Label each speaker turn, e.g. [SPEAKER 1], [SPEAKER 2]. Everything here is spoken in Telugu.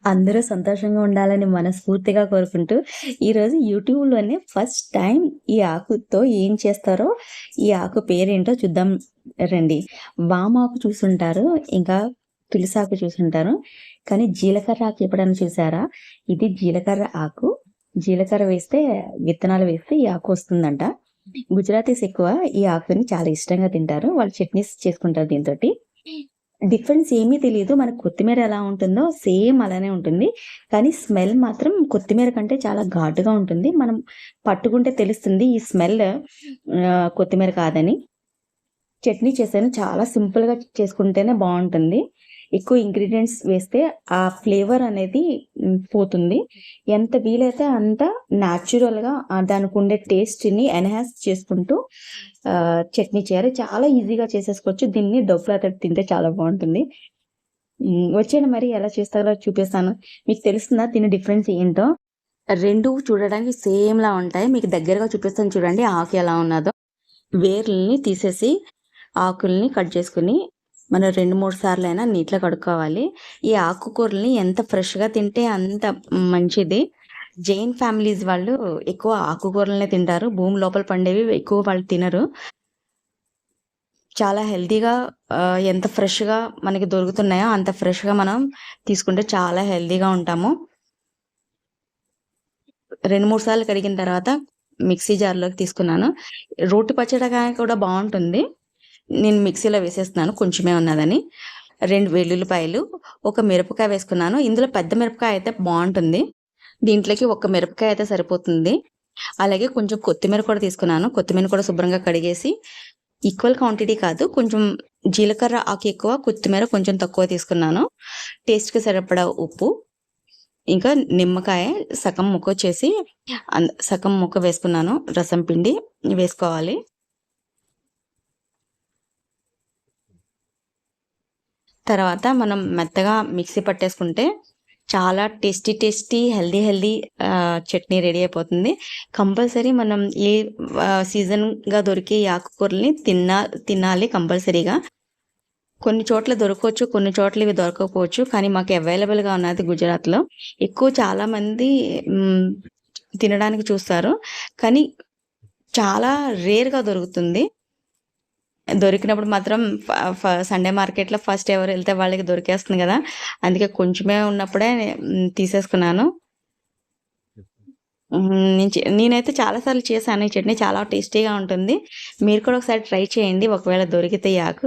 [SPEAKER 1] అందరూ సంతోషంగా ఉండాలని మనస్ఫూర్తిగా కోరుకుంటూ, ఈరోజు యూట్యూబ్‌లోనే ఫస్ట్ టైమ్ ఈ ఆకుతో ఏం చేస్తారో, ఈ ఆకు పేరేంటో చూద్దాం రండి. వామాకు చూసుంటారు, ఇంకా తులసాకు చూసుంటారు. కానీ జీలకర్ర ఆకు ఎప్పుడైనా చూసారా? ఇది జీలకర్ర ఆకు. జీలకర్ర వేస్తే, విత్తనాలు వేస్తే ఈ ఆకు వస్తుందంట. గుజరాతీస్ ఎక్కువ ఈ ఆకుని చాలా ఇష్టంగా తింటారు. వాళ్ళు చట్నీస్ చేసుకుంటారు దీనితోటి. డిఫరెన్స్ ఏమీ తెలీదు. మనకు కొత్తిమీర ఎలా ఉంటుందో సేమ్ అలానే ఉంటుంది. కానీ స్మెల్ మాత్రం కొత్తిమీర కంటే చాలా ఘాటుగా ఉంటుంది. మనం పట్టుకుంటే తెలుస్తుంది ఈ స్మెల్ కొత్తిమీర కాదని. చట్నీ చేశాను. చాలా సింపుల్‌గా చేసుకుంటేనే బావుంటుంది. ఎక్కువ ఇంగ్రీడియెంట్స్ వేస్తే ఆ ఫ్లేవర్ అనేది పోతుంది. ఎంత వీలైతే అంత న్యాచురల్‌గా దానికుండే టేస్ట్‌ని ఎన్హాన్స్ చేసుకుంటూ చట్నీ చేయాలి. చాలా ఈజీగా చేసేసుకోవచ్చు. దీన్ని డొక్లాతోటి తింటే చాలా బావుంటుంది. వచ్చేయండి మరి ఎలా చేస్తారో చూపిస్తాను. మీకు తెలుస్తుందా దీని డిఫరెన్స్ ఏంటో? 2 చూడడానికి సేమ్‌లా ఉంటాయి. మీకు దగ్గరగా చూపిస్తాను చూడండి ఆకు ఎలా ఉన్నదో. వేర్లని తీసేసి ఆకుల్ని కట్ చేసుకొని మనం 2, 3 సార్లైనా నీట్‌గా కడుక్కోవాలి. ఈ ఆకుకూరల్ని ఎంత ఫ్రెష్‌గా తింటే అంత మంచిది. జైన్ ఫ్యామిలీస్ వాళ్ళు ఎక్కువ ఆకుకూరలనే తింటారు. భూమి లోపల పండేవి ఎక్కువ వాళ్ళు తినరు. చాలా హెల్తీగా ఎంత ఫ్రెష్‌గా మనకి దొరుకుతున్నాయో అంత ఫ్రెష్‌గా మనం తీసుకుంటే చాలా హెల్తీగా ఉంటాము. 2, 3 సార్లు కడిగిన తర్వాత మిక్సీ జార్‌లోకి తీసుకున్నాను. రోటి పచ్చడిగా కూడా బావుంటుంది. నేను మిక్సీలో వేసేస్తున్నాను కొంచెమే ఉన్నదని. 2 వెల్లుల్లిపాయలు, ఒక మిరపకాయ వేసుకున్నాను. ఇందులో పెద్ద మిరపకాయ అయితే బావుంటుంది. దీంట్లోకి ఒక మిరపకాయ అయితే సరిపోతుంది. అలాగే కొంచెం కొత్తిమీర కూడా తీసుకున్నాను. కొత్తిమీర కూడా శుభ్రంగా కడిగేసి ఈక్వల్ క్వాంటిటీ కాదు. కొంచెం జీలకర్ర ఆకు ఎక్కువ, కొత్తిమీర కొంచెం తక్కువ తీసుకున్నాను. టేస్ట్‌కి సరిపడా ఉప్పు, ఇంకా నిమ్మకాయ సగం ముక్క చేసి సగం ముక్క వేసుకున్నాను. రసం పిండి వేసుకోవాలి. తర్వాత మనం మెత్తగా మిక్సీ పట్టేసుకుంటే చాలా టేస్టీ, హెల్తీ చట్నీ రెడీ అయిపోతుంది. కంపల్సరీ మనం ఏ సీజన్‌గా దొరికే ఈ ఆకుకూరల్ని తినాలి కంపల్సరీగా. కొన్ని చోట్ల దొరకవచ్చు, కొన్ని చోట్ల ఇవి దొరకకపోవచ్చు. కానీ మాకు అవైలబుల్‌గా ఉన్నది గుజరాత్‌లో. ఎక్కువ చాలామంది తినడానికి చూస్తారు. కానీ చాలా రేర్‌గా దొరుకుతుంది. దొరికినప్పుడు మాత్రం సండే మార్కెట్‌లో ఫస్ట్ ఎవరెళ్తే వాళ్ళకి దొరికేస్తుంది గదా! అందుకే కొంచెమే ఉన్నప్పుడే తీసేసుకున్నాను. నేనైతే చాలా సార్లు చేశాను. ఈ చట్నీ చాలా టేస్టీగా ఉంటుంది. మీరు కూడా ఒకసారి ట్రై చేయండి ఒకవేళ దొరికితే ఈ ఆకు.